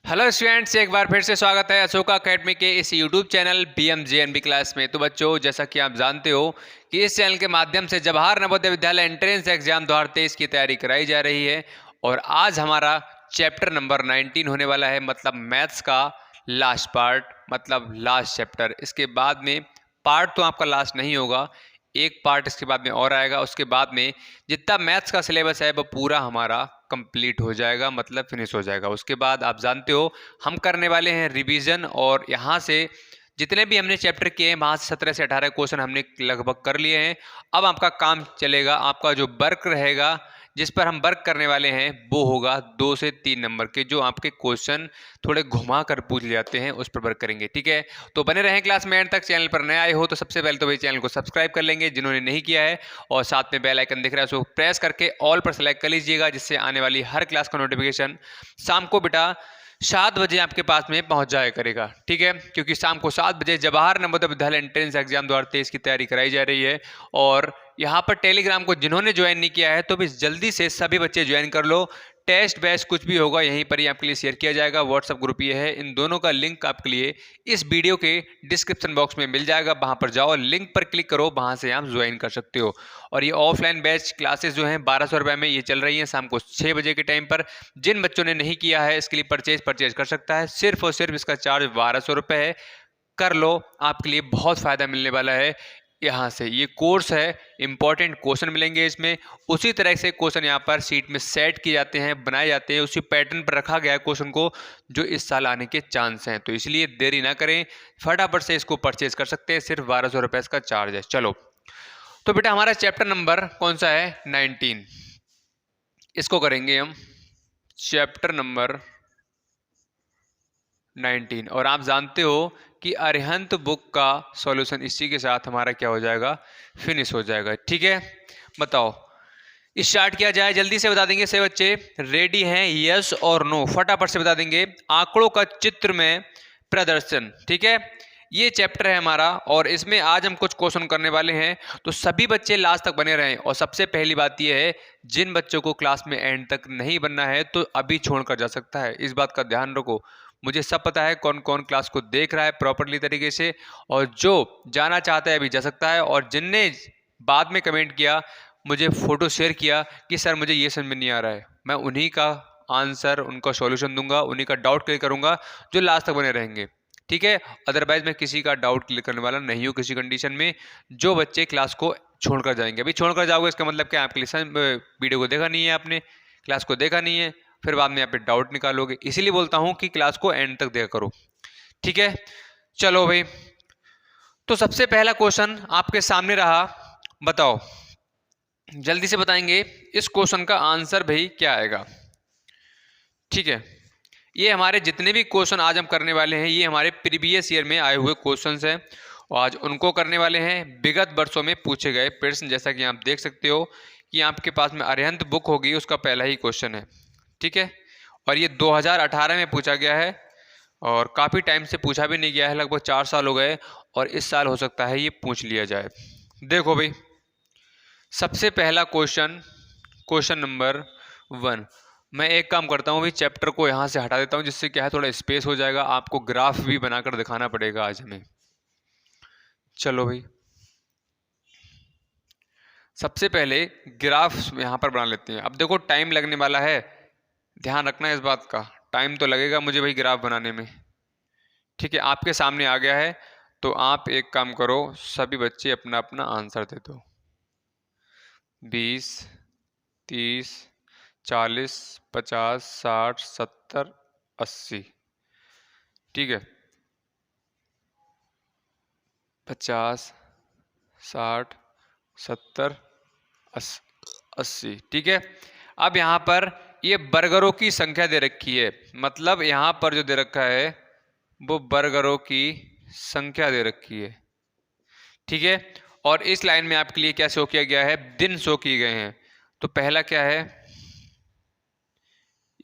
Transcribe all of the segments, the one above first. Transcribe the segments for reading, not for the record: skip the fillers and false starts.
Hello students, एक बार फिर से स्वागत है अशोका अकेडमी के इस यूट्यूब चैनल BMJNB क्लास में। तो बच्चों, जैसा कि आप जानते हो कि इस चैनल के माध्यम से जवाहर नवोदय विद्यालय एंट्रेंस एग्जाम 2023 की तैयारी कराई जा रही है। और आज हमारा चैप्टर नंबर 19 होने वाला है, मतलब मैथ्स का लास्ट पार्ट, मतलब लास्ट चैप्टर। इसके बाद में पार्ट तो आपका लास्ट नहीं होगा, एक पार्ट इसके बाद में और आएगा। उसके बाद में जितना मैथ्स का सिलेबस है वो पूरा हमारा कंप्लीट हो जाएगा, मतलब फिनिश हो जाएगा। उसके बाद आप जानते हो हम करने वाले हैं रिवीजन, और यहाँ से जितने भी हमने चैप्टर किए हैं वहाँ से 17 से 18 क्वेश्चन हमने लगभग कर लिए हैं। अब आपका काम चलेगा, आपका जो वर्क रहेगा जिस पर हम वर्क करने वाले हैं वो होगा 2 से 3 नंबर के, जो आपके क्वेश्चन थोड़े घुमा कर पूछ ले जाते हैं, उस पर वर्क करेंगे। ठीक है, तो बने रहें क्लास में एंड तक। चैनल पर नए आए हो तो सबसे पहले तो भाई चैनल को सब्सक्राइब कर लेंगे जिन्होंने नहीं किया है, और साथ में बेल आइकन दिख रहा है उसको प्रेस करके ऑल पर सेलेक्ट कर लीजिएगा, जिससे आने वाली हर क्लास का नोटिफिकेशन शाम को बेटा 7 बजे आपके पास में पहुंच जाया करेगा। ठीक है, क्योंकि शाम को 7 बजे जवाहर नवोदय विद्यालय एंट्रेंस एग्जाम 2023 की तैयारी कराई जा रही है। और यहाँ पर टेलीग्राम को जिन्होंने ज्वाइन नहीं किया है तो भी जल्दी से सभी बच्चे ज्वाइन कर लो। टेस्ट बैच कुछ भी होगा यहीं पर ही आपके लिए शेयर किया जाएगा। व्हाट्सएप ग्रुप ये है, इन दोनों का लिंक आपके लिए इस वीडियो के डिस्क्रिप्शन बॉक्स में मिल जाएगा। वहां पर जाओ, लिंक पर क्लिक करो, वहां से आप ज्वाइन कर सकते हो। और ये ऑफलाइन बैच क्लासेस जो हैं 1200 रुपये में ये चल रही हैं शाम को 6 बजे के टाइम पर। जिन बच्चों ने नहीं किया है इसके लिए परचेज कर सकता है, सिर्फ और सिर्फ इसका चार्ज 1200 रुपये है। कर लो, आपके लिए बहुत फायदा मिलने वाला है। यहाँ से ये कोर्स है, इंपॉर्टेंट क्वेश्चन मिलेंगे इसमें, उसी तरह से क्वेश्चन यहाँ पर सीट में सेट किए जाते हैं, बनाए जाते हैं, उसी पैटर्न पर रखा गया है क्वेश्चन को जो इस साल आने के चांस हैं। तो इसलिए देरी ना करें, फटाफट से इसको परचेज कर सकते हैं, सिर्फ 1200 रुपये इसका चार्ज है। चलो, तो बेटा हमारा चैप्टर नंबर कौन सा है? 19। इसको करेंगे हम चैप्टर नंबर 19। और आप जानते हो कि अरिहंत बुक का सॉल्यूशन इसी के साथ हमारा क्या हो जाएगा? फिनिश हो जाएगा। ठीक है, बताओ स्टार्ट किया जाए, जल्दी से बता देंगे। से बच्चे रेडी हैं? यस और नो फटाफट से बता देंगे। आंकड़ों का चित्र में प्रदर्शन, ठीक है, ये चैप्टर है हमारा, और इसमें आज हम कुछ क्वेश्चन करने वाले हैं। तो सभी बच्चे लास्ट तक बने रहें। और सबसे पहली बात यह है, जिन बच्चों को क्लास में एंड तक नहीं बनना है तो अभी छोड़कर जा सकता है, इस बात का ध्यान रखो। मुझे सब पता है कौन कौन क्लास को देख रहा है प्रॉपरली तरीके से, और जो जाना चाहता है अभी जा सकता है। और जिनने बाद में कमेंट किया, मुझे फोटो शेयर किया कि सर मुझे ये समझ में नहीं आ रहा है, मैं उन्हीं का आंसर, उनका सॉल्यूशन दूंगा, उन्हीं का डाउट क्लियर करूंगा जो लास्ट तक बने रहेंगे। ठीक है, अदरवाइज मैं किसी का डाउट क्लियर करने वाला नहीं हूँ किसी कंडीशन में। जो बच्चे क्लास को छोड़कर जाएंगे, अभी छोड़कर जाओगे इसका मतलब क्या? आपके लिए वीडियो को देखा नहीं है, आपने क्लास को देखा नहीं है, फिर बाद में यहाँ पे डाउट निकालोगे। इसीलिए बोलता हूँ कि क्लास को एंड तक देखा करो। ठीक है, चलो भाई, तो सबसे पहला क्वेश्चन आपके सामने रहा, बताओ, जल्दी से बताएंगे इस क्वेश्चन का आंसर भाई क्या आएगा। ठीक है, ये हमारे जितने भी क्वेश्चन आज हम करने वाले हैं ये हमारे प्रीवियस ईयर में आए हुए क्वेश्चंस हैं, और आज उनको करने वाले हैं विगत वर्षों में पूछे गए प्रश्न। जैसा कि आप देख सकते हो कि आपके पास में अरिहंत बुक होगी, उसका पहला ही क्वेश्चन है। ठीक है, और ये 2018 में पूछा गया है, और काफ़ी टाइम से पूछा भी नहीं गया है, लगभग 4 साल हो गए, और इस साल हो सकता है ये पूछ लिया जाए। देखो भाई, सबसे पहला क्वेश्चन, क्वेश्चन नंबर 1। मैं एक काम करता हूँ भाई, चैप्टर को यहाँ से हटा देता हूँ, जिससे क्या है थोड़ा स्पेस हो जाएगा, आपको ग्राफ भी बनाकर दिखाना पड़ेगा आज हमें। चलो भाई, सबसे पहले ग्राफ यहाँ पर बना लेते हैं। अब देखो टाइम लगने वाला है, ध्यान रखना इस बात का, टाइम तो लगेगा मुझे भाई ग्राफ बनाने में। ठीक है, आपके सामने आ गया है, तो आप एक काम करो, सभी बच्चे अपना अपना आंसर दे दो। 20, 30, 40, 50, 60, 70, 80। ठीक है, 50, 60, 70, 80। ठीक है, अब यहाँ पर ये बर्गरों की संख्या दे रखी है, मतलब यहाँ पर जो दे रखा है वो बर्गरों की संख्या दे रखी है। ठीक है, और इस लाइन में आपके लिए क्या शो किया गया है? दिन शो किए गए हैं। तो पहला क्या है,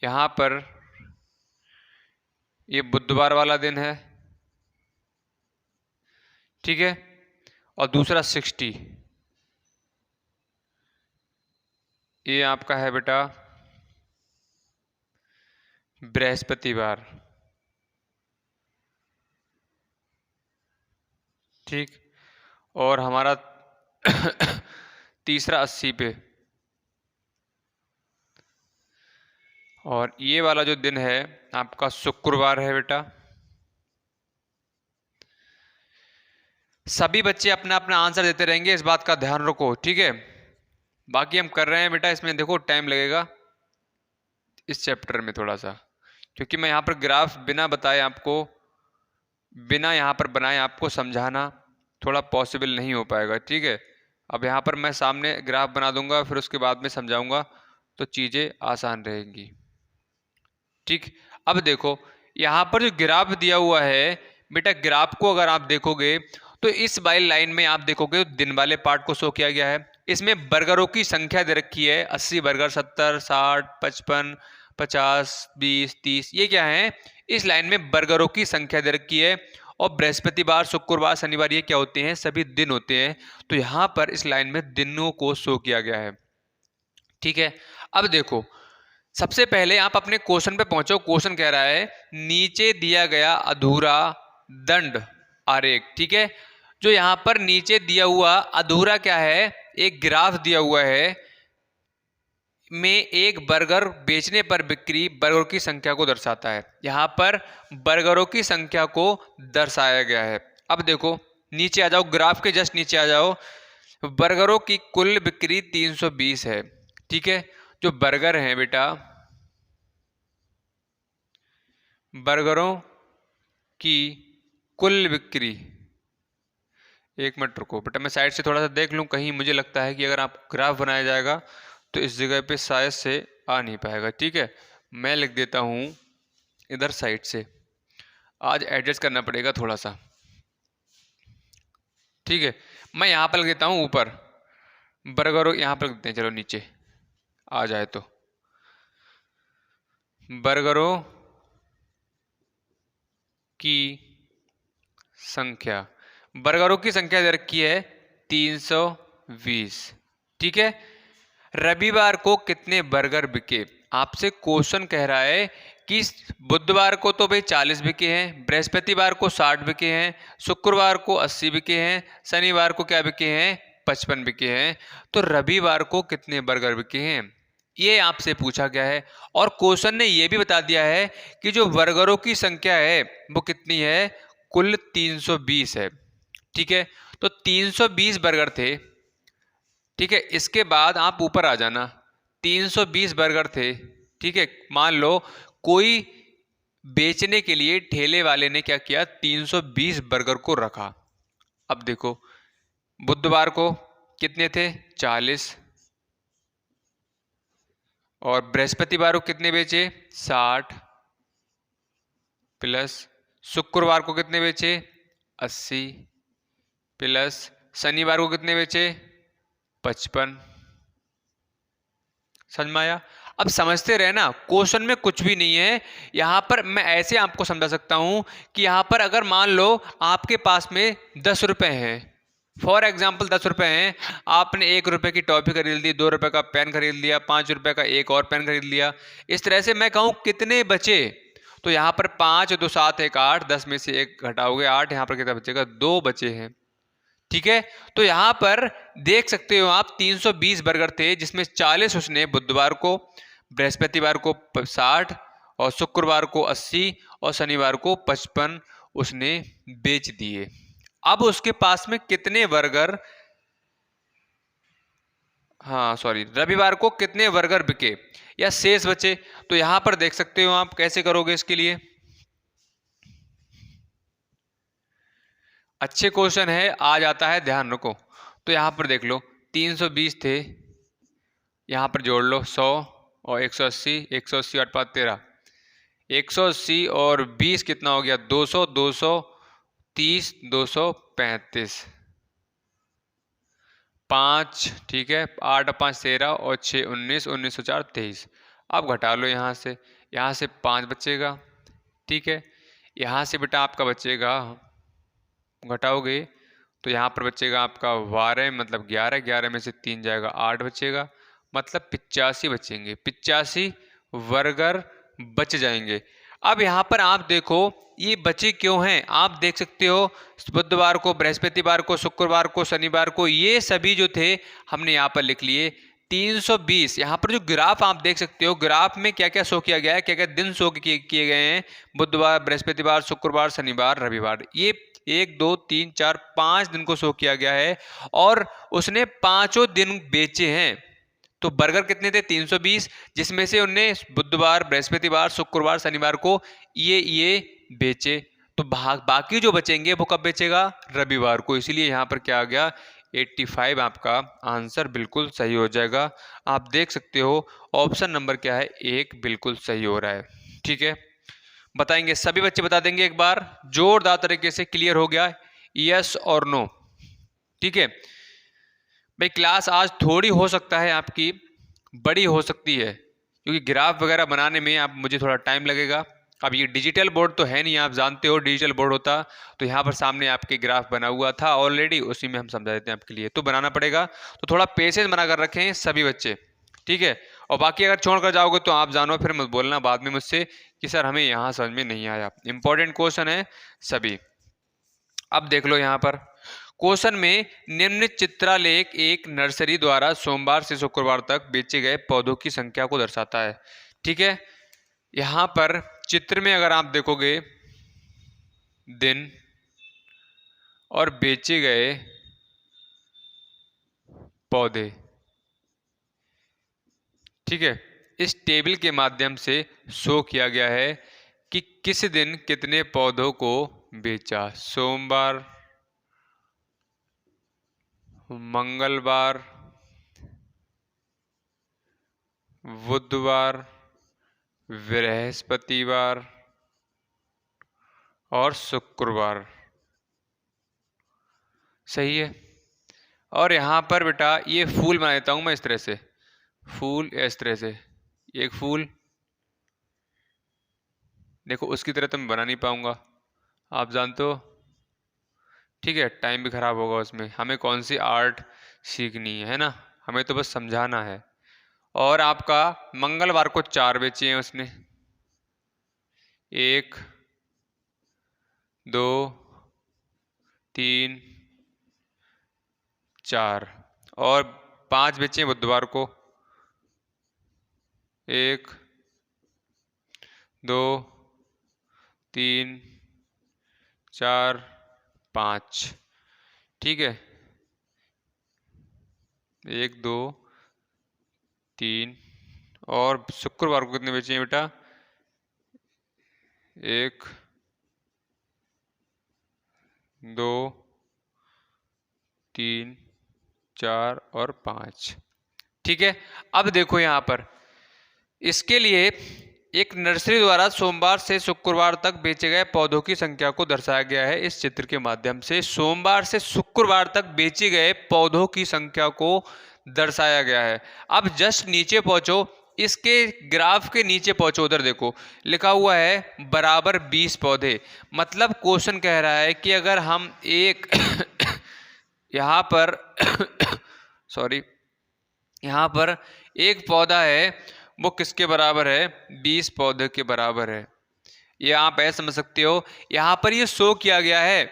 यहाँ पर ये बुधवार वाला दिन है। ठीक है, और दूसरा 60, ये आपका है बेटा बृहस्पतिवार। ठीक। और हमारा तीसरा 80 पे। और ये वाला जो दिन है आपका शुक्रवार है बेटा। सभी बच्चे अपना अपना आंसर देते रहेंगे, इस बात का ध्यान रखो, ठीक है। बाकी हम कर रहे हैं बेटा, इसमें देखो टाइम लगेगा इस चैप्टर में थोड़ा सा, क्योंकि मैं यहाँ पर ग्राफ बिना बताए आपको, बिना यहाँ पर बनाए आपको समझाना थोड़ा पॉसिबल नहीं हो पाएगा, ठीक है। अब यहाँ पर मैं सामने ग्राफ बना दूंगा, फिर उसके बाद में समझाऊंगा, तो चीज़ें आसान रहेंगी, ठीक। अब देखो यहाँ पर जो ग्राफ दिया हुआ है बेटा, ग्राफ को अगर आप देखोगे तो इस वाली लाइन में आप देखोगे तो दिन वाले पार्ट को शो किया गया है। इसमें बर्गरों की संख्या दे रखी है 80 बर्गर, 70, 60, 55, 50, 20, 30, ये क्या है, इस लाइन में बर्गरों की संख्या दे रखी है। और बृहस्पतिवार, शुक्रवार, शनिवार ये क्या होते हैं, सभी दिन होते हैं। तो यहाँ पर इस लाइन में दिनों को शो किया गया है, ठीक है। अब देखो सबसे पहले आप अपने क्वेश्चन पे पहुंचो। क्वेश्चन कह रहा है नीचे दिया गया अधूरा दंड आरेख, ठीक है। जो यहां पर नीचे दिया हुआ अधूरा क्या है, एक ग्राफ दिया हुआ है में एक बर्गर बेचने पर बिक्री बर्गरों की संख्या को दर्शाता है। यहां पर बर्गरों की संख्या को दर्शाया गया है। अब देखो नीचे आ जाओ, ग्राफ के जस्ट नीचे आ जाओ। बर्गरों की कुल बिक्री 320 है, ठीक है। जो बर्गर हैं बेटा, बर्गरों की कुल बिक्री, एक मिनट रुको बेटा, मैं साइड से थोड़ा सा देख लूं, कहीं मुझे लगता है कि अगर आप ग्राफ बनाया जाएगा तो इस जगह पे शायद से आ नहीं पाएगा, ठीक है। मैं लिख देता हूं इधर साइड से, आज एडजस्ट करना पड़ेगा थोड़ा सा, ठीक है। मैं यहाँ पर लिख देता हूँ ऊपर, बर्गरों यहाँ पर लिख देते हैं, चलो नीचे आ जाए तो बर्गरों की संख्या, बर्गरों की संख्या दे रखी है 320, ठीक है। रविवार को कितने बर्गर बिके, आपसे क्वेश्चन कह रहा है कि बुधवार को तो भाई 40 बिके हैं, बृहस्पतिवार को 60 बिके हैं, शुक्रवार को 80 बिके हैं, शनिवार को क्या बिके हैं, 55 बिके हैं। तो रविवार को कितने बर्गर बिके हैं, ये आपसे पूछा गया है। और क्वेश्चन ने ये भी बता दिया है कि जो बर्गरों की संख्या है वो कितनी है, कुल 320 है, ठीक है। तो 320 बर्गर थे, ठीक है। इसके बाद आप ऊपर आ जाना, 320 बर्गर थे, ठीक है। मान लो कोई बेचने के लिए ठेले वाले ने क्या किया, 320 बर्गर को रखा। अब देखो बुधवार को कितने थे, 40, और बृहस्पतिवार को कितने बेचे, 60, प्लस शुक्रवार को कितने बेचे, 80, प्लस शनिवार को कितने बेचे, 55। समझ में आया। अब समझते रहे ना, क्वेश्चन में कुछ भी नहीं है। यहां पर मैं ऐसे आपको समझा सकता हूं कि यहां पर अगर मान लो आपके पास में 10 रुपए हैं, फॉर एग्जाम्पल 10 रुपए हैं, आपने 1 रुपए की टॉफी खरीद ली, 2 रुपए का पेन खरीद लिया, 5 रुपए का एक और पेन खरीद लिया। इस तरह से मैं कहूं कितने बचे, तो यहाँ पर 5, 2, 7, 1, 8, 10 में से 1 घटाओगे 8, यहाँ पर कितना बचेगा, 2 बचे हैं, ठीक है। तो यहां पर देख सकते हो आप 320 बर्गर थे, जिसमें 40 उसने बुधवार को, बृहस्पतिवार को 60, और शुक्रवार को 80, और शनिवार को 55 उसने बेच दिए। अब उसके पास में कितने बर्गर, हाँ सॉरी, रविवार को कितने बर्गर बिके या शेष बचे, तो यहां पर देख सकते हो आप कैसे करोगे इसके लिए। अच्छे क्वेश्चन है, आ जाता है, ध्यान रखो। तो यहां पर देख लो 320 थे, यहां पर जोड़ लो 100 और 180, 180 8 5 13, 180 और 20 कितना हो गया, 200, 230, 235, 5, ठीक है, 8 5 13 और 6 19, 19 और 4 23। अब घटा लो यहाँ से 5 बचेगा, ठीक है। यहाँ से बेटा आपका बचेगा, घटाओगे तो यहाँ पर बचेगा आपका 12, मतलब 11, 11 में से 3 जाएगा 8 बचेगा, मतलब 85 बचेंगे, 85 बर्गर बच जाएंगे। अब यहाँ पर आप देखो ये बचे क्यों हैं आप देख सकते हो, बुधवार को, बृहस्पतिवार को, शुक्रवार को, शनिवार को, ये सभी जो थे हमने यहाँ पर लिख लिए। 320 यहाँ पर जो ग्राफ आप देख सकते हो, ग्राफ में क्या क्या शो किया गया है, क्या क्या दिन शो किए गए हैं, बुधवार, बृहस्पतिवार, शुक्रवार, शनिवार, रविवार, ये 1 2 3 4 5 दिन को शो किया गया है और उसने पांचों दिन बेचे हैं। तो बर्गर कितने थे? 320, जिसमें से उनने बुधवार, बृहस्पतिवार, शुक्रवार, शनिवार को ये बेचे। तो बाकी जो बचेंगे वो कब बेचेगा? रविवार को। इसीलिए यहाँ पर क्या आ गया? 85 आपका आंसर बिल्कुल सही हो जाएगा। आप देख सकते हो ऑप्शन नंबर क्या है, 1 बिल्कुल सही हो रहा है। ठीक है, बताएंगे, सभी बच्चे बता देंगे एक बार जोरदार तरीके से। क्लियर हो गया? यस और नो? ठीक है भाई, क्लास आज थोड़ी हो सकता है आपकी बड़ी हो सकती है, क्योंकि ग्राफ वगैरह बनाने में आप मुझे थोड़ा टाइम लगेगा। अब ये डिजिटल बोर्ड तो है नहीं, आप जानते हो, डिजिटल बोर्ड होता तो यहाँ पर सामने आपके ग्राफ बना हुआ था ऑलरेडी, उसी में हम समझा देते हैं आपके लिए, तो बनाना पड़ेगा। तो थोड़ा पेशेंस बना कर रखें सभी बच्चे, ठीक है। और बाकी अगर छोड़ कर जाओगे तो आप जानो, फिर मत बोलना बाद में मुझसे कि सर हमें यहाँ समझ में नहीं आया। इंपॉर्टेंट क्वेश्चन है सभी। अब देख लो यहाँ पर क्वेश्चन में, निम्नलिखित चित्रालेख एक नर्सरी द्वारा सोमवार से शुक्रवार तक बेचे गए पौधों की संख्या को दर्शाता है। ठीक है, यहाँ पर चित्र में अगर आप देखोगे दिन और बेचे गए पौधे, ठीक है, इस टेबल के माध्यम से शो किया गया है कि किस दिन कितने पौधों को बेचा। सोमवार, मंगलवार, बुधवार, बृहस्पतिवार और शुक्रवार। सही है। और यहाँ पर बेटा ये फूल बना देता हूँ मैं इस तरह से, फूल इस तरह से, एक फूल देखो, उसकी तरह तो मैं बना नहीं पाऊंगा, आप जानते हो। ठीक है, टाइम भी खराब होगा उसमें। हमें कौन सी आर्ट सीखनी है ना, हमें तो बस समझाना है। और आपका मंगलवार को 4 बेचे हैं उसने, 1 2 3 4, और 5 बेचे हैं बुधवार को, 1 2 3 4 5। ठीक है, 1 2 3, और शुक्रवार को कितने बेचे हैं बेटा? 1 2 3 4 और 5। ठीक है, अब देखो यहाँ पर इसके लिए एक नर्सरी द्वारा सोमवार से शुक्रवार तक बेचे गए पौधों की संख्या को दर्शाया गया है इस चित्र के माध्यम से। सोमवार से शुक्रवार तक बेचे गए पौधों की संख्या को दर्शाया गया है। अब जस्ट नीचे पहुंचो, इसके ग्राफ के नीचे पहुंचो, उधर देखो लिखा हुआ है बराबर 20 पौधे। मतलब क्वेश्चन कह रहा है कि अगर हम एक यहाँ पर सॉरी, यहाँ पर एक पौधा है वो किसके बराबर है? 20 पौधे के बराबर है। ये आप ऐसे समझ सकते हो, यहाँ पर ये शो किया गया है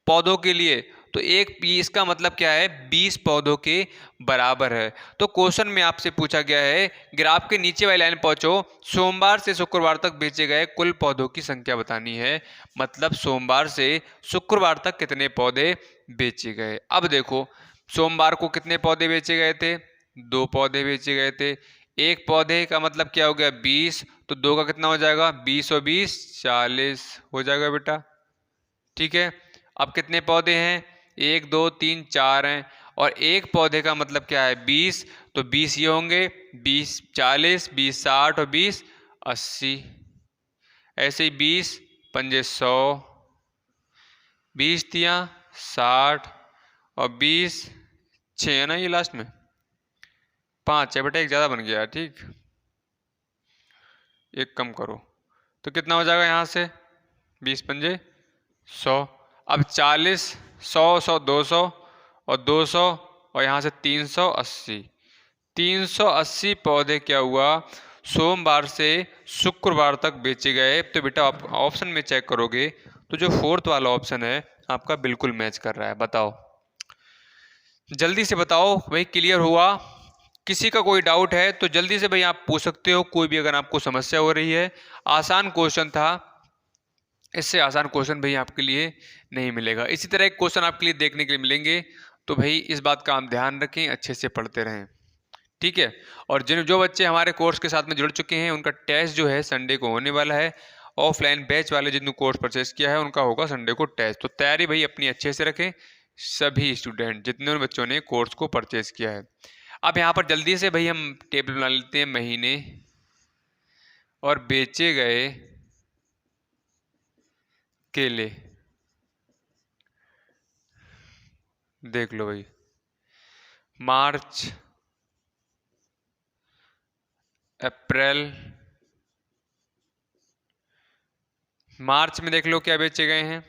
पौधों के लिए, तो एक इसका मतलब क्या है? 20 पौधों के बराबर है। तो क्वेश्चन में आपसे पूछा गया है, ग्राफ के नीचे वाली लाइन पहुंचो, सोमवार से शुक्रवार तक बेचे गए कुल पौधों की संख्या बतानी है। मतलब सोमवार से शुक्रवार तक कितने पौधे बेचे गए। अब देखो सोमवार को कितने पौधे बेचे गए थे? 2 पौधे बेचे गए थे। एक पौधे का मतलब क्या हो गया? 20, तो 2 का कितना हो जाएगा? 20 और 20 40 हो जाएगा बेटा। ठीक है, अब कितने पौधे हैं? 1 2 3 4 हैं, और एक पौधे का मतलब क्या है? 20, तो 20 ये होंगे, 20 40, 20 60 और 20 80। ऐसे ही 20 पंजे 100, 20 तियाँ 60 और 20 6 है ना, ये लास्ट में 5 है बेटा, एक ज़्यादा बन गया। ठीक, एक कम करो तो कितना हो जाएगा यहाँ से? 20 पंजे 100। अब 40 100 100 200 और 200 और यहाँ से 380। 380 पौधे क्या हुआ? सोमवार से शुक्रवार तक बेचे गए। तो बेटा आप ऑप्शन में चेक करोगे तो जो फोर्थ वाला ऑप्शन है आपका बिल्कुल मैच कर रहा है। बताओ, जल्दी से बताओ भाई, क्लियर हुआ? किसी का कोई डाउट है तो जल्दी से भाई आप पूछ सकते हो, कोई भी अगर आपको समस्या हो रही है। आसान क्वेश्चन था, इससे आसान क्वेश्चन भाई आपके लिए नहीं मिलेगा। इसी तरह एक क्वेश्चन आपके लिए देखने के लिए मिलेंगे, तो भाई इस बात का आप ध्यान रखें, अच्छे से पढ़ते रहें, ठीक है। और जो बच्चे हमारे कोर्स के साथ में जुड़ चुके हैं उनका टेस्ट जो है संडे को होने वाला है। ऑफलाइन बैच वाले जिन्होंने कोर्स परचेस किया है उनका होगा संडे को टेस्ट। तो तैयारी भाई अपनी अच्छे से रखें, सभी स्टूडेंट जितने बच्चों ने कोर्स को परचेस किया है। अब यहाँ पर जल्दी से भाई हम टेबल बना लेते हैं, महीने और बेचे गए केले। देख लो भाई, मार्च, अप्रैल, मार्च में देख लो क्या बेचे गए हैं।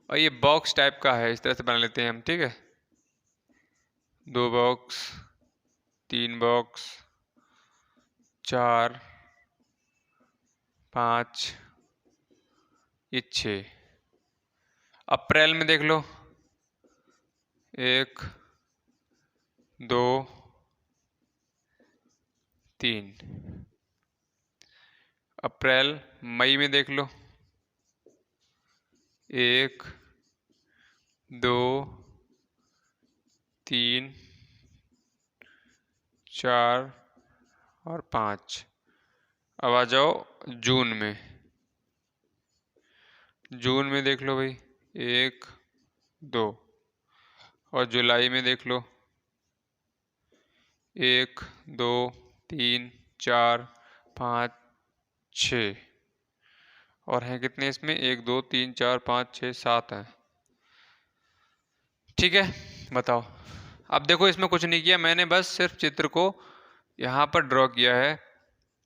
और ये बॉक्स टाइप का है, इस तरह से बना लेते हैं हम, ठीक है। 2 बॉक्स, 3 बॉक्स, 4, 5, ये 6। अप्रैल में देख लो 1, 2, 3। अप्रैल, मई में देख लो 1, 2, 3, 4 और 5। अब आ जाओ जून में। जून में देख लो भाई 1, 2। और जुलाई में देख लो 1, 2, 3, 4, 5, 6। और हैं कितने इसमें? 1, 2, 3, 4, 5, 6, 7 हैं, ठीक है। बताओ, अब देखो इसमें कुछ नहीं किया मैंने, बस सिर्फ चित्र को यहाँ पर ड्रॉ किया है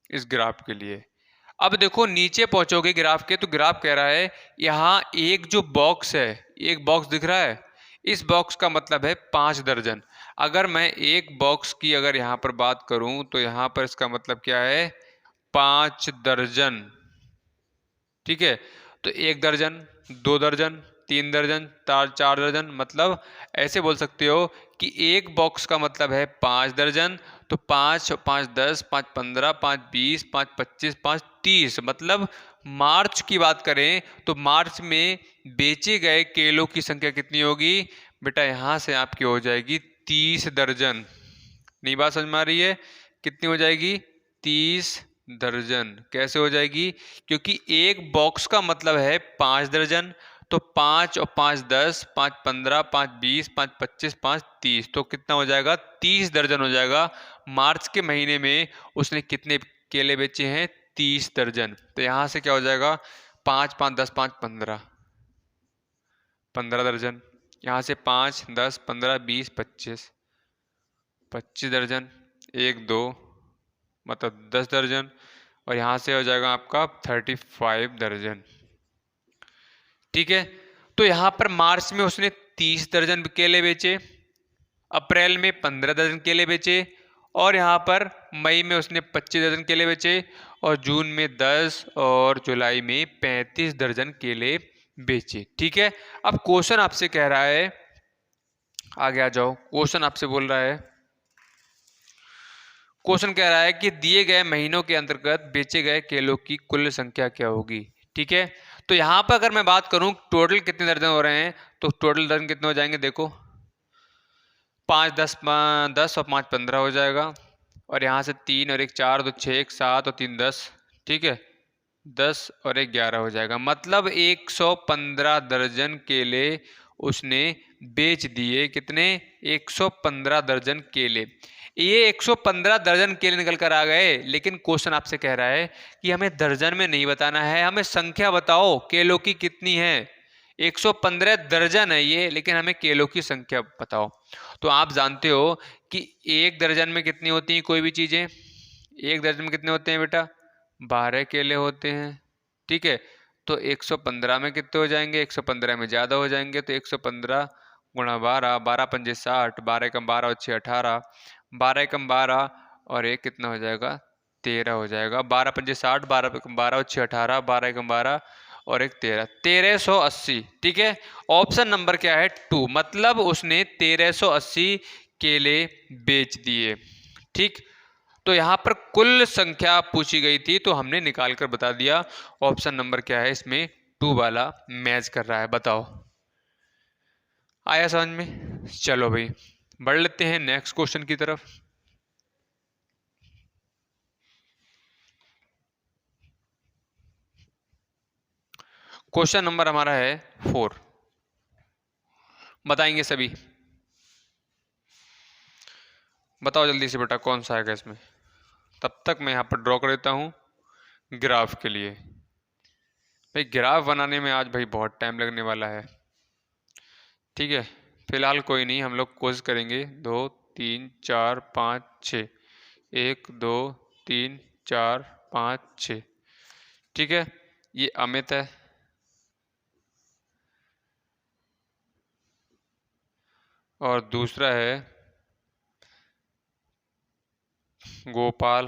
इस ग्राफ के लिए। अब देखो नीचे पहुंचोगे ग्राफ के तो ग्राफ कह रहा है यहाँ एक जो बॉक्स है, एक बॉक्स दिख रहा है, इस बॉक्स का मतलब है 5 दर्जन। अगर मैं एक बॉक्स की अगर यहाँ पर बात करूं तो यहाँ पर इसका मतलब क्या है? 5 दर्जन, ठीक है। तो 1 दर्जन, 2 दर्जन, 3 दर्जन, 4 दर्जन, मतलब ऐसे बोल सकते हो कि एक बॉक्स का मतलब है 5 दर्जन। तो 5 और 5 10, 5 15, 5 20, 5 25, 5 30, मतलब मार्च की बात करें तो मार्च में बेचे गए केलों की संख्या कितनी होगी बेटा? यहाँ से आपकी हो जाएगी 30 दर्जन। नहीं बात समझ में आ रही है? कितनी हो जाएगी? 30 दर्जन। कैसे हो जाएगी? क्योंकि एक बॉक्स का मतलब है 5 दर्जन। तो 5 और 5 10, 5 15, 5 20, 5 25, 5 30, तो कितना हो जाएगा? 30 दर्जन हो जाएगा। मार्च के महीने में उसने कितने केले बेचे हैं? 30 दर्जन। तो यहां से क्या हो जाएगा? 5 5 10 5 15, 15 दर्जन। यहाँ से 5 10 15 20 25, 25 दर्जन। 1 2, मतलब 10 दर्जन। और यहाँ से हो जाएगा आपका 35 दर्जन, ठीक है। तो यहाँ पर मार्च में उसने 30 दर्जन केले बेचे, अप्रैल में 15 दर्जन केले बेचे, और यहाँ पर मई में उसने 25 दर्जन केले बेचे, और जून में 10 और जुलाई में 35 दर्जन केले बेचे, ठीक है। अब क्वेश्चन आपसे कह रहा है, आगे आ जाओ, क्वेश्चन आपसे बोल रहा है, क्वेश्चन कह रहा है कि दिए गए महीनों के अंतर्गत बेचे गए केलों की कुल संख्या क्या होगी, ठीक है। तो यहां पर अगर मैं बात करूं टोटल कितने दर्जन हो रहे हैं, तो टोटल दर्जन कितने हो जाएंगे? देखो 5 10 10 और 5 15 हो जाएगा, और यहाँ से 3 और 1 4, 2 6, 1 7 और 3 10, ठीक है। 10 और 1 11 हो जाएगा, मतलब 115 दर्जन केले उसने बेच दिए। कितने? 115 दर्जन केले। ये 115 दर्जन केले निकल कर आ गए, लेकिन क्वेश्चन आपसे कह रहा है कि हमें दर्जन में नहीं बताना है, हमें संख्या बताओ केलों की कितनी है। 115 दर्जन है ये, लेकिन हमें केलों की संख्या बताओ। तो आप जानते हो कि एक दर्जन में कितनी होती हैं कोई भी चीजें? एक दर्जन में कितने होते हैं बेटा? 12 केले होते हैं, ठीक है। तो 115 में कितने हो जाएंगे? 115 में ज्यादा हो जाएंगे, तो 115 गुणा 12, 12 पंजे 60, 12 एकम 12 और 6 18, 12 एकम 12 और एक कितना हो जाएगा? 13 हो जाएगा। 12 पंजे 60, 12 12 6 18, 12 एक 12 और एक 13, 1380। ठीक है, ऑप्शन नंबर क्या है 2, मतलब उसने 1380 केले बेच दिए। ठीक, तो यहां पर कुल संख्या पूछी गई थी तो हमने निकाल कर बता दिया। ऑप्शन नंबर क्या है इसमें 2 वाला मैच कर रहा है। बताओ, आया समझ में? चलो भाई, बढ़ लेते हैं नेक्स्ट क्वेश्चन की तरफ। क्वेश्चन नंबर हमारा है 4। बताएंगे सभी, बताओ जल्दी से बेटा कौन सा आएगा इसमें। तब तक मैं यहाँ पर ड्रॉ कर देता हूँ ग्राफ के लिए। भाई ग्राफ बनाने में आज भाई बहुत टाइम लगने वाला है। ठीक है, फिलहाल कोई नहीं, हम लोग कोशिश करेंगे। 2 3 4 5 6, 1 2 3 4 5 6। ठीक है, ये अमित है और दूसरा है गोपाल,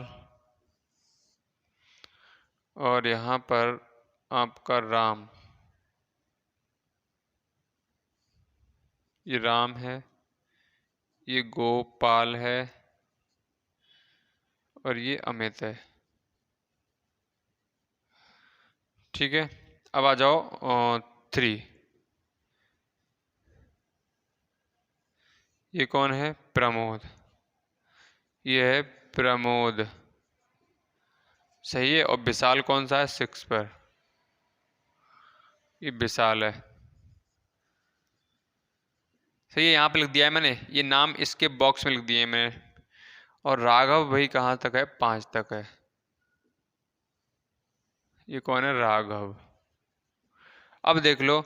और यहाँ पर आपका राम, ये राम है, ये गोपाल है और ये अमित है। ठीक है, अब आ जाओ 3। ये कौन है? प्रमोद, ये है प्रमोद, सही है। और विशाल कौन सा है? 6 पर, ये विशाल है। सही है, यहाँ पे लिख दिया है मैंने, ये नाम इसके बॉक्स में लिख दिए मैंने। और राघव भाई कहाँ तक है? 5 तक है। ये कौन है? राघव। अब देख लो,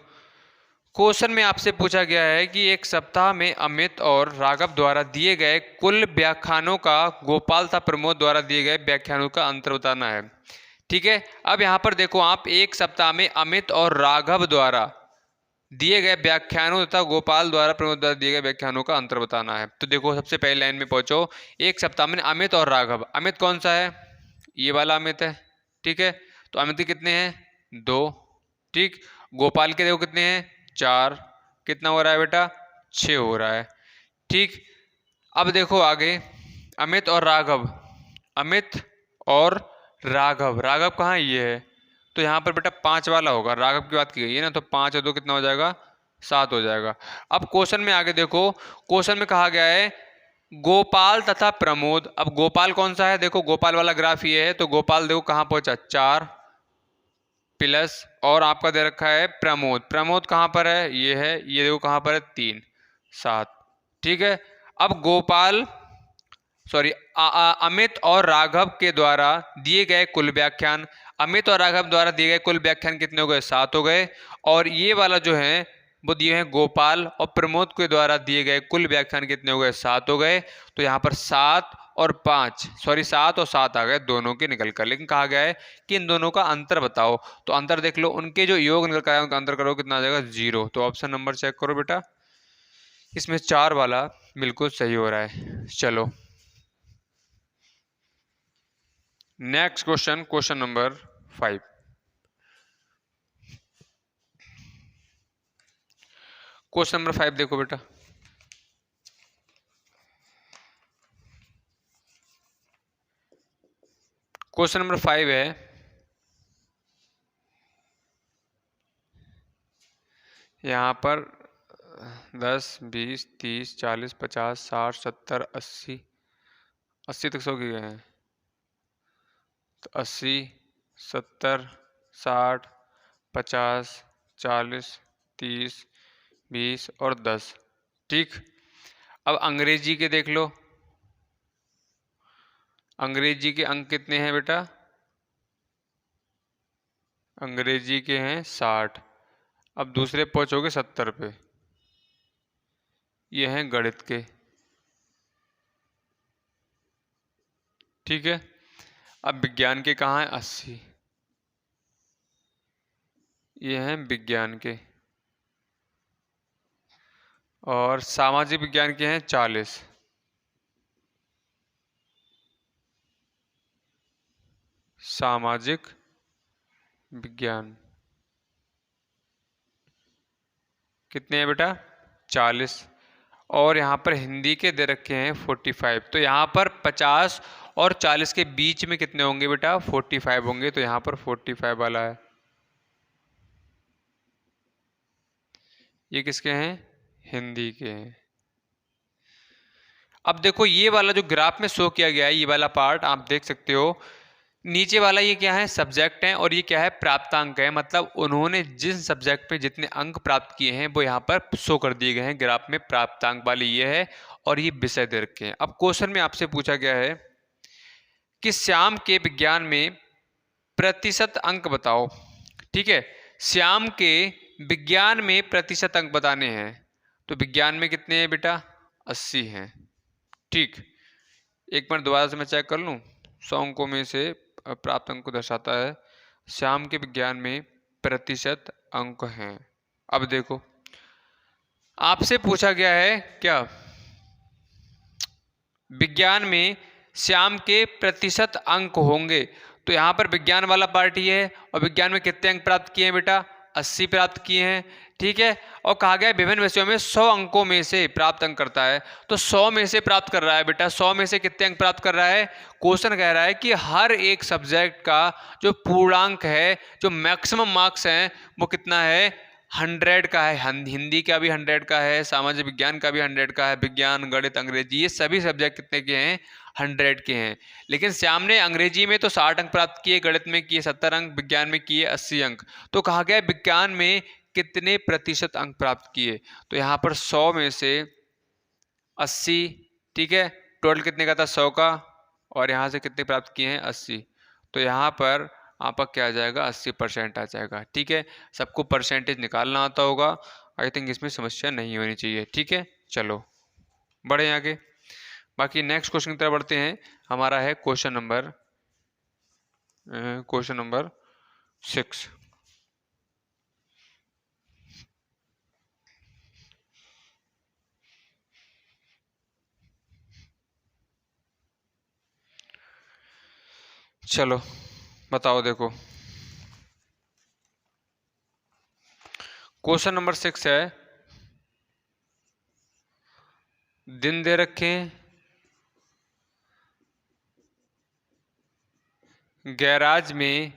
क्वेश्चन में आपसे पूछा गया है कि एक सप्ताह में अमित और राघव द्वारा दिए गए कुल व्याख्यानों का गोपाल तथा प्रमोद द्वारा दिए गए व्याख्यानों का अंतर बताना है। ठीक है, अब यहाँ पर देखो आप, एक सप्ताह में अमित और राघव द्वारा दिए गए व्याख्यानों तथा गोपाल द्वारा प्रमोद द्वारा दिए गए व्याख्यानों का अंतर बताना है। तो देखो सबसे पहले लाइन में पहुंचो, एक सप्ताह में अमित और राघव। अमित कौन सा है? ये वाला अमित है। ठीक है, तो अमित के कितने हैं? 2। ठीक, गोपाल के देखो कितने हैं? 4। कितना हो रहा है बेटा? 6 हो रहा है। ठीक, अब देखो आगे, अमित और राघव, अमित और राघव, राघव कहाँ है? ये है। तो यहाँ पर बेटा 5 वाला होगा, राघव की बात की गई है ना, तो 5 और 2 कितना हो जाएगा? 7 हो जाएगा। अब क्वेश्चन में आगे देखो, क्वेश्चन में कहा गया है गोपाल तथा प्रमोद। अब गोपाल कौन सा है? देखो गोपाल वाला ग्राफ ये है, तो गोपाल देखो कहाँ पहुंचा? 4 प्लस, और आपका दे रखा है प्रमोद, प्रमोद कहाँ पर है? ये है, ये देखो कहाँ पर है? 3 7। ठीक है, अब गोपाल, सॉरी, अमित और राघव के द्वारा दिए गए कुल व्याख्यान, अमित और राघव द्वारा दिए गए कुल व्याख्यान कितने हो गए? 7 हो गए। और ये वाला जो है वो दिए हैं गोपाल और प्रमोद के द्वारा दिए गए कुल व्याख्यान कितने हो गए? 7 हो गए। तो यहाँ पर 7 और 5, सॉरी 7 और 7 आ गए दोनों के निकल कर, लेकिन कहा गया है कि इन दोनों का अंतर बताओ। तो अंतर देख लो, उनके जो योग निकल कर आया उनका अंतर करो, कितना आ जाएगा? 0। तो ऑप्शन नंबर चेक करो बेटा, इसमें 4 वाला बिल्कुल सही हो रहा है। चलो next question, question number 5। Question number 5 देखो बेटा, क्वेश्चन नंबर 5 है, यहाँ पर 10 20 30 40 50 60 70 80, 80 तक सौ गए हैं। तो 80 70 60 50 40 30 20 और 10। ठीक, अब अंग्रेजी के देख लो, अंग्रेजी के अंक कितने हैं बेटा? अंग्रेजी के हैं 60। अब दूसरे पहुंचोगे 70 पे, ये हैं गणित के। ठीक है, अब विज्ञान के कहाँ हैं? 80, ये हैं विज्ञान के। और सामाजिक विज्ञान के हैं 40। सामाजिक विज्ञान कितने हैं बेटा? 40। और यहाँ पर हिंदी के दे रखे हैं 45। तो यहाँ पर 50 और 40 के बीच में कितने होंगे बेटा? 45 होंगे। तो यहाँ पर 45 वाला है। ये किसके हैं? हिंदी के हैं। अब देखो ये वाला जो ग्राफ में शो किया गया है, ये वाला पार्ट आप देख सकते हो। नीचे वाला ये क्या है? सब्जेक्ट है, और ये क्या है? प्राप्तांक है। मतलब उन्होंने जिस सब्जेक्ट पे जितने अंक प्राप्त किए हैं वो यहाँ पर शो कर दिए गए हैं ग्राफ में। प्राप्तांक वाली ये है, और ये विषय दे रखे हैं। अब क्वेश्चन में आपसे पूछा गया है कि श्याम के विज्ञान में प्रतिशत अंक बताओ। ठीक है, श्याम के विज्ञान में प्रतिशत अंक बताने हैं। तो विज्ञान में कितने हैं बेटा? 80 हैं। ठीक, एक बार दोबारा से मैं चेक कर लूँ। 100 अंकों में से प्राप्त अंक को दर्शाता है। श्याम के विज्ञान में प्रतिशत अंक हैं। अब देखो आपसे पूछा गया है क्या? विज्ञान में श्याम के प्रतिशत अंक होंगे। तो यहाँ पर विज्ञान वाला पार्ट ये है, और विज्ञान में कितने अंक प्राप्त किए हैं बेटा? 80 प्राप्त किए हैं। ठीक है, और कहा गया है विभिन्न विषयों में 100 अंकों में से प्राप्त अंक करता है। तो 100 में से प्राप्त कर रहा है बेटा। 100 में से कितने अंक प्राप्त कर रहा है? क्वेश्चन कह रहा है कि हर एक सब्जेक्ट का जो पूर्णांक है, जो मैक्सिमम मार्क्स हैं, वो कितना है? 100 का है। हिंदी का भी 100 का है, सामाजिक विज्ञान का भी 100 का है, विज्ञान, गणित, अंग्रेजी, ये सभी सब्जेक्ट कितने के हैं? 100 के हैं। लेकिन श्याम ने अंग्रेजी में तो 60 अंक प्राप्त किए, गणित में किए 70 अंक, विज्ञान में किए 80 अंक। तो कहा गया विज्ञान में कितने प्रतिशत अंक प्राप्त किए? तो यहाँ पर 100 में से 80। ठीक है, टोटल कितने का था? 100 का, और यहाँ से कितने प्राप्त किए हैं? 80। तो यहाँ पर आपका क्या आ जाएगा? 80% आ जाएगा। ठीक है, सबको परसेंटेज निकालना आता होगा। आई थिंक इसमें समस्या नहीं होनी चाहिए। ठीक है, चलो बढ़े आगे। बाकी नेक्स्ट क्वेश्चन की तरफ बढ़ते हैं। हमारा है क्वेश्चन नंबर 6। चलो बताओ। देखो क्वेश्चन नंबर 6 है, दिन दे रखे हैं, गैराज में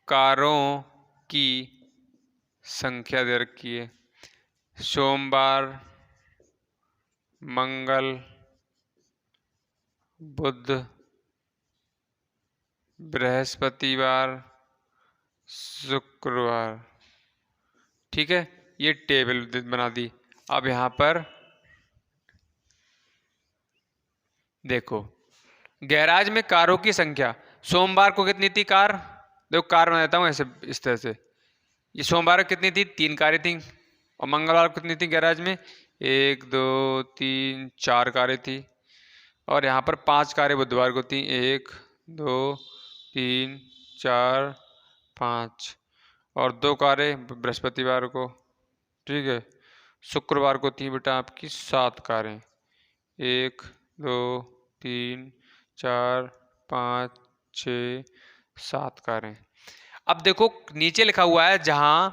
कारों की संख्या दे रखी है। सोमवार, मंगल, बुध, बृहस्पतिवार, शुक्रवार। ठीक है, ये टेबल बना दी। अब यहाँ पर देखो गैराज में कारों की संख्या, सोमवार को कितनी थी कार? देखो कार बना देता हूँ ऐसे, इस तरह से। ये सोमवार को कितनी थी? 3 कारें थी। और मंगलवार को कितनी थी गैराज में? 1 2 3 4 कारें थी। और यहाँ पर 5 कारें बुधवार को थी। 1 2 3 4 5। और 2 कारें बृहस्पतिवार को। ठीक है, शुक्रवार को थी बेटा आपकी 7 कारें। 1 2 3 4 5 6 7 कारें। अब देखो नीचे लिखा हुआ है जहां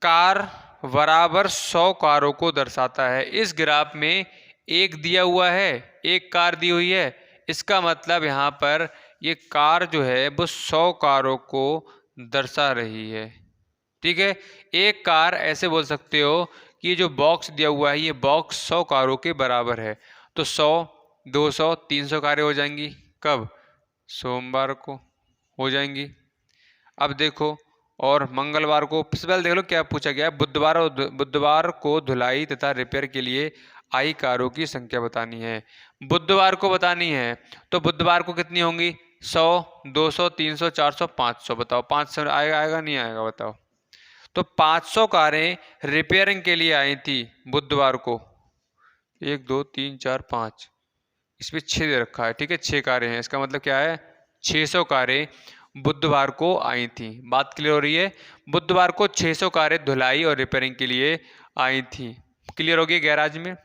कार बराबर 100 कारों को दर्शाता है। इस ग्राफ में एक दिया हुआ है, एक कार दी हुई है। इसका मतलब यहाँ पर ये कार जो है वो 100 कारों को दर्शा रही है। ठीक है, एक कार ऐसे बोल सकते हो कि ये जो बॉक्स दिया हुआ है, ये बॉक्स 100 कारों के बराबर है। तो 100 200 300 कारें हो जाएंगी। कब? सोमवार को हो जाएंगी। अब देखो, और मंगलवार को पहले देख लो क्या पूछा गया है। बुधवार को धुलाई तथा रिपेयर के लिए आई कारों की संख्या बतानी है। बुधवार को बतानी है, तो बुधवार को कितनी होंगी? 100 200 300 400 500। बताओ 500 आएगा नहीं आएगा? बताओ। तो 500 कारें रिपेयरिंग के लिए आई थी बुधवार को। 1 2 3 4 5, इसमें 6 दे रखा है। ठीक है, 6 कारें हैं। इसका मतलब क्या है? 600 कारें बुधवार को आई थी। बात क्लियर हो रही है? बुधवार को 600 कारें धुलाई और रिपेयरिंग के लिए आई थी। क्लियर होगी गैराज में?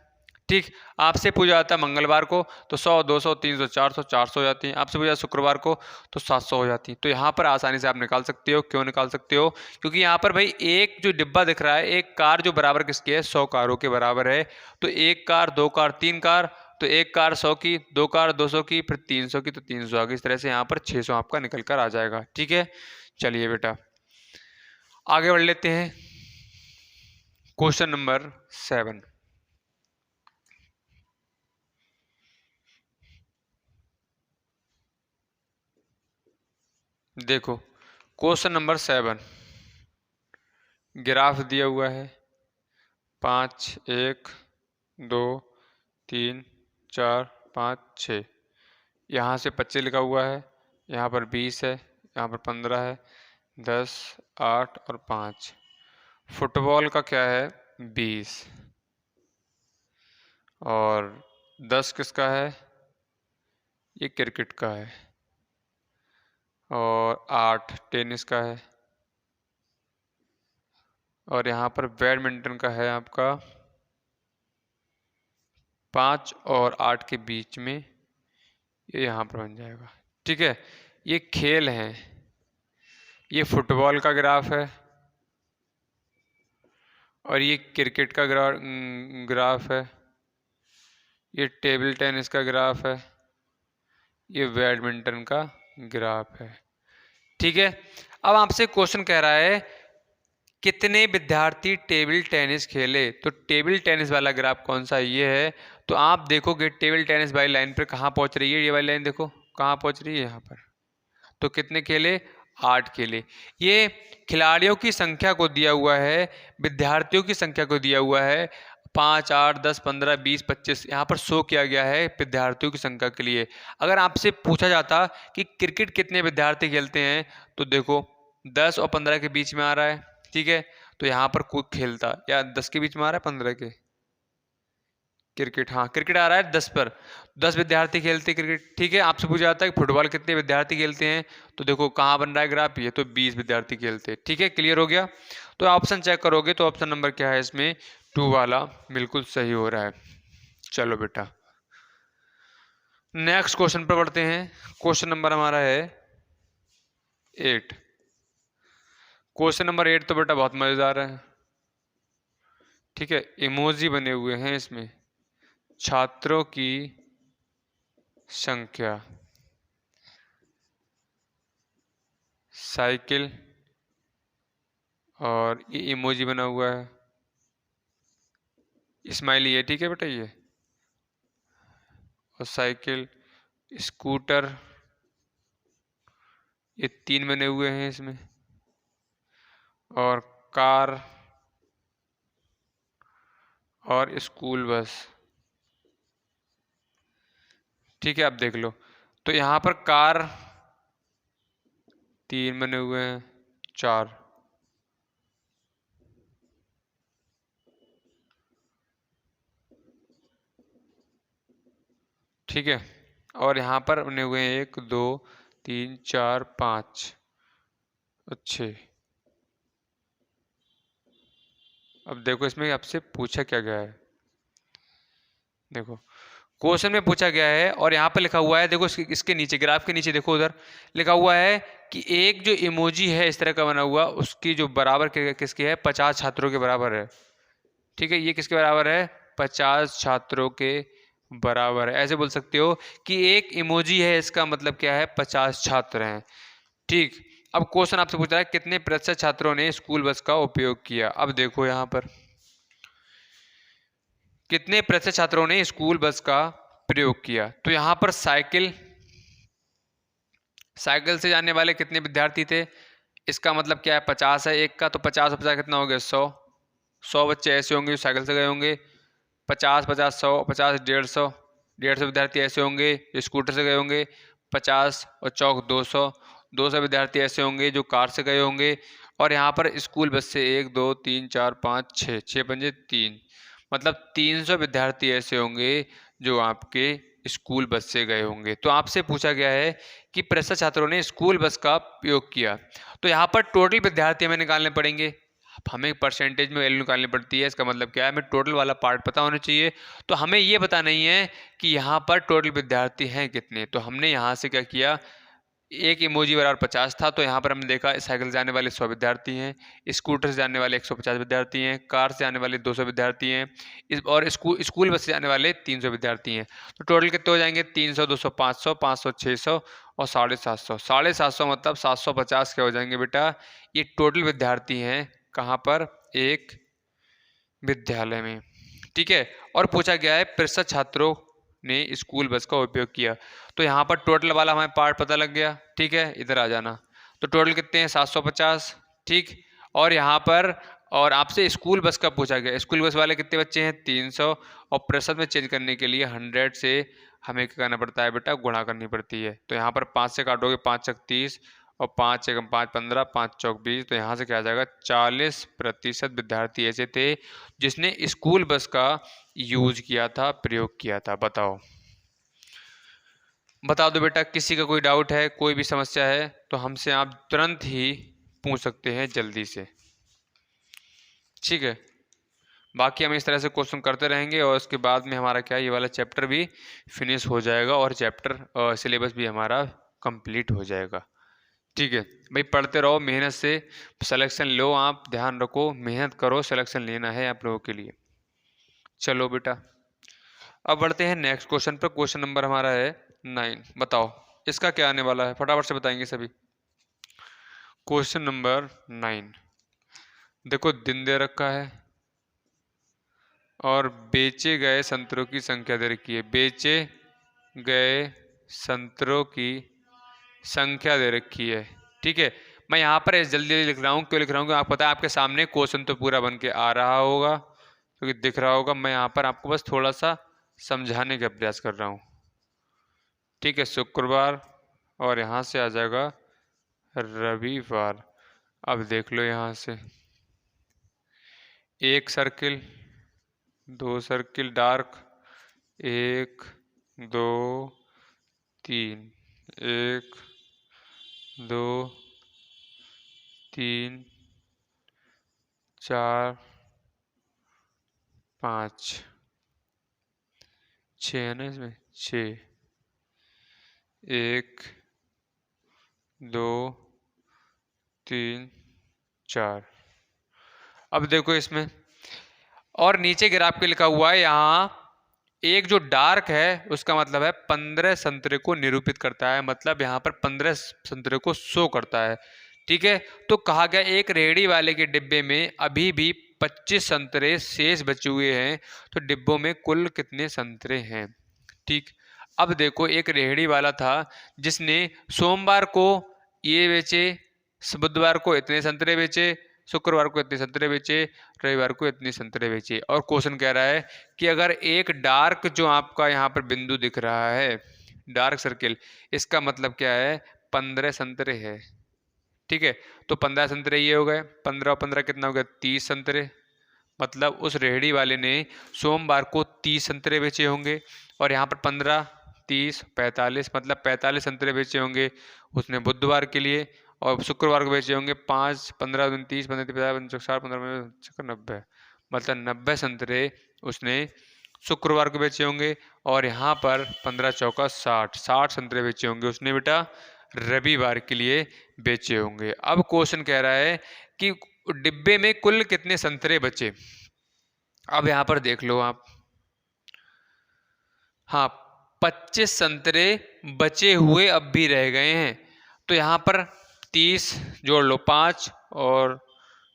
ठीक। आपसे पूछा जाता है मंगलवार को तो 100, 200, 300, 400, 400 हो जाती हैं। आपसे पूछा शुक्रवार को तो 700 हो जाती हैं। तो यहाँ पर आसानी से आप निकाल सकते हो। क्यों निकाल सकते हो? क्योंकि यहाँ पर भाई एक जो डिब्बा दिख रहा है, एक कार जो बराबर किसकी है, 100 कारों के बराबर है। तो एक कार, दो कार, तीन कार, तो एक कार 100 की, दो कार 200 की, फिर 300 की, तो 300 आ गई। इस तरह से यहाँ पर 600 आपका निकल कर आ जाएगा। ठीक है, चलिए बेटा आगे बढ़ लेते हैं। Question number 7। देखो क्वेश्चन नंबर 7, ग्राफ दिया हुआ है 5, 1, 2, 3, 4, 5, 6। यहाँ से 25 लिखा हुआ है, यहाँ पर 20 है, यहाँ पर 15 है, 10, 8 और 5। फुटबॉल का क्या है, 20, और 10 किसका है, ये क्रिकेट का है, और 8 टेनिस का है, और यहाँ पर बैडमिंटन का है आपका 5 और 8 के बीच में, ये यहाँ पर बन जाएगा। ठीक है, ये खेल हैं। ये फुटबॉल का ग्राफ है और ये क्रिकेट का ग्राफ है। ये टेबल टेनिस का ग्राफ है, ये बैडमिंटन का ग्राफ है। ठीक है, अब आपसे क्वेश्चन कह रहा है कितने विद्यार्थी टेबल टेनिस खेले। तो टेबल टेनिस वाला ग्राफ कौन सा, ये है। तो आप देखोगे टेबल टेनिस वाली लाइन पर कहाँ पहुंच रही है, ये वाली लाइन देखो कहाँ पहुंच रही है, यहाँ पर। तो कितने खेले, 8 खेले। ये खिलाड़ियों की संख्या को दिया हुआ है, विद्यार्थियों की संख्या को दिया हुआ है 5, 8, 10, 15, 20, 25। यहाँ पर शो किया गया है विद्यार्थियों की संख्या के लिए। अगर आपसे पूछा जाता कि क्रिकेट कितने विद्यार्थी खेलते हैं, तो देखो 10 और 15 के बीच में आ रहा है। ठीक है, तो यहाँ पर कोई खेलता, या 10 के बीच में आ रहा है, 15 के, क्रिकेट, हाँ क्रिकेट आ रहा है 10 पर, 10 विद्यार्थी खेलते हैं क्रिकेट। ठीक है, आपसे पूछा जाता है कि फुटबॉल कितने विद्यार्थी खेलते हैं, तो देखो कहाँ बन रहा है ग्राफ, ये तो 20 विद्यार्थी खेलते हैं। ठीक है, क्लियर हो गया। तो ऑप्शन चेक करोगे तो ऑप्शन नंबर क्या है इसमें, 2 वाला बिल्कुल सही हो रहा है। चलो बेटा नेक्स्ट क्वेश्चन पर बढ़ते हैं। क्वेश्चन नंबर हमारा है 8। क्वेश्चन नंबर 8 तो बेटा बहुत मजेदार है। ठीक है, इमोजी बने हुए हैं इसमें, छात्रों की संख्या, साइकिल, और ये इमोजी बना हुआ है, स्माइली है। ठीक है बेटा, ये और साइकिल, स्कूटर, ये 3 बने हुए हैं इसमें, और कार, और स्कूल बस। ठीक है, आप देख लो। तो यहाँ पर कार 3 बने हुए हैं, 4, ठीक है, और यहाँ पर बने हुए हैं 1, 2, 3, 4, 5 और 6। अब देखो इसमें आपसे पूछा क्या गया है, देखो क्वेश्चन में पूछा गया है और यहाँ पर लिखा हुआ है, देखो इसके नीचे, ग्राफ के नीचे देखो, उधर लिखा हुआ है कि एक जो इमोजी है इस तरह का बना हुआ, उसकी जो बराबर किसकी है, 50 छात्रों के बराबर है। ठीक है, ये किसके बराबर है, 50 छात्रों के बराबर है। ऐसे बोल सकते हो कि एक इमोजी है, इसका मतलब क्या है, 50 छात्र हैं। ठीक, अब क्वेश्चन आपसे पूछ रहा है कितने प्रतिशत छात्रों ने स्कूल बस का उपयोग किया। अब देखो यहाँ पर कितने प्रतिशत छात्रों ने स्कूल बस का प्रयोग किया। तो यहाँ पर साइकिल से जाने वाले कितने विद्यार्थी थे, इसका मतलब क्या है, 50 है एक का, तो 50 और 50 कितना हो गया, 100। 100 बच्चे ऐसे होंगे जो साइकिल से गए होंगे, 50, 50, 100, 50, 150, 150 विद्यार्थी ऐसे होंगे जो स्कूटर से गए होंगे, 50 और चौक 200, 200 विद्यार्थी ऐसे होंगे जो कार से गए होंगे, और यहाँ पर स्कूल बस से 1, 2, 3, 4, 5, 6, 6 पंजे 3, मतलब 300 विद्यार्थी ऐसे होंगे जो आपके स्कूल बस से गए होंगे। तो आपसे पूछा गया है कि प्रतिशत छात्रों ने स्कूल बस का उपयोग किया। तो यहाँ पर टोटल विद्यार्थी हमें निकालने पड़ेंगे, हमें परसेंटेज में वैल्यू निकालनी पड़ती है। इसका मतलब क्या है, हमें टोटल वाला पार्ट पता होना चाहिए। तो हमें ये पता नहीं है कि यहाँ पर टोटल विद्यार्थी हैं कितने। तो हमने यहाँ से क्या किया, एक इमोजी बराबर 50 था, तो यहाँ पर हमने देखा साइकिल से जाने वाले 100 विद्यार्थी हैं, स्कूटर से जाने वाले 150 विद्यार्थी हैं, कार से जाने वाले 200 विद्यार्थी हैं, और स्कूल बस से जाने वाले 300 विद्यार्थी हैं। तो टोटल कितने हो जाएंगे, 300, 200, 500, 500, 600 और 750। 750 मतलब 750 क्या हो जाएंगे बेटा, ये टोटल विद्यार्थी हैं कहाँ पर, एक विद्यालय में। ठीक है, और पूछा गया है प्रतिशत छात्रों ने स्कूल बस का उपयोग किया। तो यहाँ पर टोटल वाला हमें पार्ट पता लग गया। ठीक है, इधर आ जाना। तो टोटल कितने हैं, 750। ठीक, और यहाँ पर और आपसे स्कूल बस का पूछा गया, स्कूल बस वाले कितने बच्चे हैं, 300। और प्रतिशत में चेंज करने के लिए 100 से हमें क्या करना पड़ता है बेटा, गुणा करनी पड़ती है। तो यहाँ पर 5 से काटोगे, 5 चक 30 और 5 एकम 5 15, 5 चौक 20। तो यहाँ से क्या आ जाएगा, 40% विद्यार्थी ऐसे थे जिसने स्कूल बस का यूज किया था, प्रयोग किया था। बताओ, बता दो बेटा, किसी का कोई डाउट है, कोई भी समस्या है तो हमसे आप तुरंत ही पूछ सकते हैं जल्दी से। ठीक है, बाकी हम इस तरह से क्वेश्चन करते रहेंगे और उसके बाद में हमारा क्या, ये वाला चैप्टर भी फिनिश हो जाएगा और चैप्टर सिलेबस भी हमारा कंप्लीट हो जाएगा। ठीक है भाई, पढ़ते रहो, मेहनत से सिलेक्शन लो, आप ध्यान रखो, मेहनत करो, सिलेक्शन लेना है आप लोगों के लिए। चलो बेटा, अब बढ़ते हैं नेक्स्ट क्वेश्चन पर। क्वेश्चन नंबर हमारा है 9। बताओ इसका क्या आने वाला है, फटाफट से बताएंगे सभी। क्वेश्चन नंबर 9, देखो दिन दे रखा है और बेचे गए संतरों की संख्या दे रखी है। बेचे गए संतरों की संख्या दे रखी है। ठीक है, मैं यहाँ पर जल्दी जल्दी लिख रहा हूँ, क्यों लिख रहा हूँ, आपको पता है आपके सामने क्वेश्चन तो पूरा बन के आ रहा होगा, क्योंकि दिख रहा होगा। मैं यहाँ पर आपको बस थोड़ा सा समझाने का प्रयास कर रहा हूँ। ठीक है, शुक्रवार और यहाँ से आ जाएगा रविवार। अब देख लो, यहाँ से एक सर्किल, 2 सर्किल डार्क, 1 2 3, 1 2 3 4 5 6 है ना इसमें, 6, 1 2 3 4। अब देखो इसमें, और नीचे ग्राफ पे लिखा हुआ है यहाँ, एक जो डार्क है उसका मतलब है 15 संतरे को निरूपित करता है, मतलब यहाँ पर 15 संतरे को शो करता है। ठीक है, तो कहा गया एक रेहड़ी वाले के डिब्बे में अभी भी 25 संतरे शेष बचे हुए हैं, तो डिब्बों में कुल कितने संतरे हैं। ठीक, अब देखो एक रेहड़ी वाला था जिसने सोमवार को ये बेचे, बुधवार को इतने संतरे बेचे, शुक्रवार को इतने संतरे बेचे, रविवार को इतने संतरे बेचे। और क्वेश्चन कह रहा है कि अगर एक डार्क जो आपका यहाँ पर बिंदु दिख रहा है, डार्क सर्किल, इसका मतलब क्या है, 15 संतरे है। ठीक है, तो 15 संतरे ये हो गए, 15 और 15 कितना हो गया, 30 संतरे। मतलब उस रेहड़ी वाले ने सोमवार को 30 संतरे बेचे होंगे, और यहाँ पर 15 30 45, मतलब 45 संतरे बेचे होंगे उसने बुधवार के लिए, और शुक्रवार को बेचे होंगे 5 15 दिन 30 15 50 60 15 90, मतलब 90 संतरे उसने शुक्रवार को बेचे होंगे। और यहाँ पर 15 चौका 60 संतरे बेचे होंगे उसने बेटा रविवार के लिए बेचे होंगे। अब क्वेश्चन कह रहा है कि डिब्बे में कुल कितने संतरे बचे। अब यहाँ पर देख लो आप, हाँ 25 संतरे बचे हुए अब भी रह गए हैं। तो यहाँ पर 30 जोड़ लो, 5 और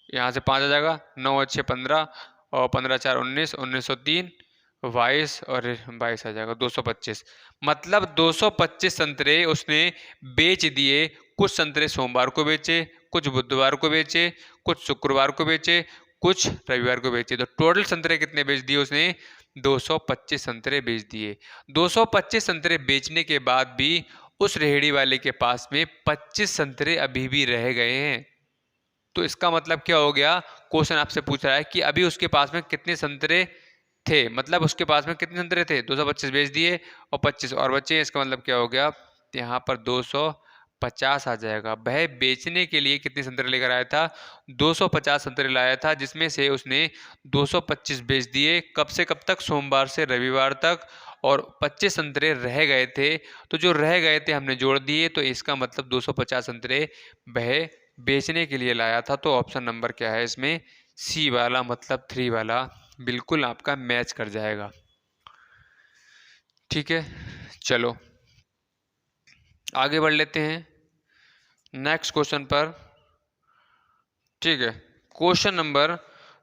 यहाँ से 5 आ जाएगा, 9 और 6 15 और 15 4 19, 1903 22 और 22 आ जाएगा 225। मतलब 225 संतरे उसने बेच दिए। कुछ संतरे सोमवार को बेचे, कुछ बुधवार को बेचे, कुछ शुक्रवार को बेचे, कुछ रविवार को बेचे। तो टोटल संतरे कितने बेच दिए उसने, 225 संतरे बेच दिए। 225 संतरे बेचने के बाद भी उस रेहड़ी वाले के पास में 25 संतरे अभी भी रह गए हैं। तो इसका मतलब क्या हो गया, क्वेश्चन आपसे पूछ रहा है कि अभी उसके पास में कितने संतरे थे, मतलब उसके पास में कितने संतरे थे, 225 बेच दिए और 25 और बचे। इसका मतलब क्या हो गया, यहाँ पर 50 आ जाएगा। वह बेचने के लिए कितने संतरे लेकर आया था? 250 संतरे लाया था, जिसमें से उसने 225 बेच दिए। कब से कब तक? सोमवार से रविवार तक। और 25 संतरे रह गए थे, तो जो रह गए थे हमने जोड़ दिए, तो इसका मतलब 250 संतरे वह बेचने के लिए लाया था। तो ऑप्शन नंबर क्या है इसमें? सी वाला, मतलब 3 वाला बिल्कुल आपका मैच कर जाएगा। ठीक है, चलो आगे बढ़ लेते हैं नेक्स्ट क्वेश्चन पर। ठीक है, क्वेश्चन नंबर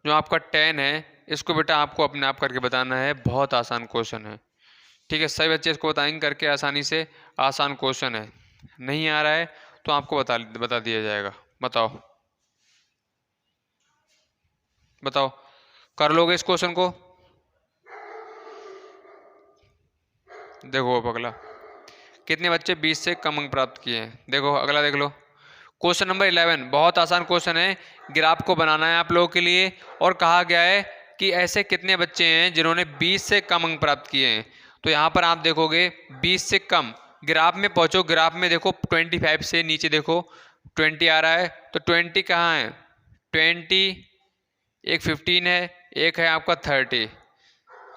जो आपका 10 है, इसको बेटा आपको अपने आप करके बताना है। बहुत आसान क्वेश्चन है। ठीक है, सभी बच्चे इसको बताएंगे करके आसानी से। आसान क्वेश्चन है, नहीं आ रहा है तो आपको बता दिया जाएगा। बताओ बताओ, कर लोगे इस क्वेश्चन को? देखो अब अगला, कितने बच्चे 20 से कम अंक प्राप्त किए हैं? देखो अगला देख लो, क्वेश्चन नंबर 11। बहुत आसान क्वेश्चन है, ग्राफ को बनाना है आप लोगों के लिए। और कहा गया है कि ऐसे कितने बच्चे हैं जिन्होंने 20 से कम अंक प्राप्त किए हैं। तो यहाँ पर आप देखोगे 20 से कम, ग्राफ में पहुंचो, ग्राफ में देखो 25 से नीचे देखो 20 आ रहा है, तो 20 कहाँ है? 20, एक 15 है, एक है आपका 30।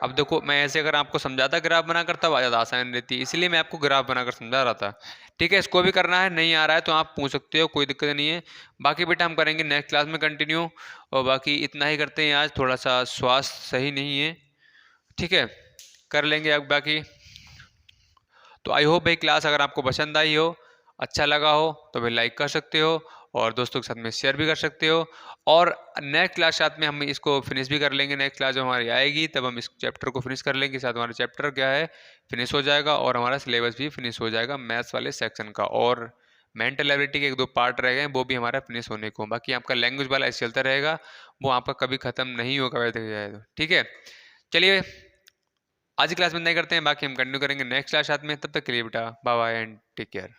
अब देखो मैं ऐसे अगर आपको समझाता ग्राफ बनाकर तब ज़्यादा आसान रहती, इसलिए मैं आपको ग्राफ बनाकर समझा रहा था। ठीक है, इसको भी करना है, नहीं आ रहा है तो आप पूछ सकते हो, कोई दिक्कत नहीं है। बाकी बेटा हम करेंगे नेक्स्ट क्लास में कंटिन्यू। और बाकी इतना ही करते हैं आज, थोड़ा सा स्वास्थ्य सही नहीं है। ठीक है, कर लेंगे अब बाकी। तो आई होप भाई क्लास अगर आपको पसंद आई हो, अच्छा लगा हो, तो भाई लाइक कर सकते हो और दोस्तों के साथ में शेयर भी कर सकते हो। और नेक्स्ट क्लास साथ में हम इसको फिनिश भी कर लेंगे। नेक्स्ट क्लास जो हमारी आएगी तब हम इस चैप्टर को फिनिश कर लेंगे, साथ हमारा चैप्टर क्या है फिनिश हो जाएगा और हमारा सिलेबस भी फिनिश हो जाएगा मैथ्स वाले सेक्शन का। और मेंटल एबिलिटी के 1-2 पार्ट रह गए, वो भी हमारा फिनिश होने को। बाकी आपका लैंग्वेज वाला ऐसे चलता रहेगा, वो आपका कभी खत्म नहीं होगा वैसे देखा जाए तो। ठीक है, चलिए आज की क्लास में नहीं करते हैं, बाकी हम कंटिन्यू करेंगे नेक्स्ट क्लास साथ में। तब तक के लिए बेटा bye bye and take care.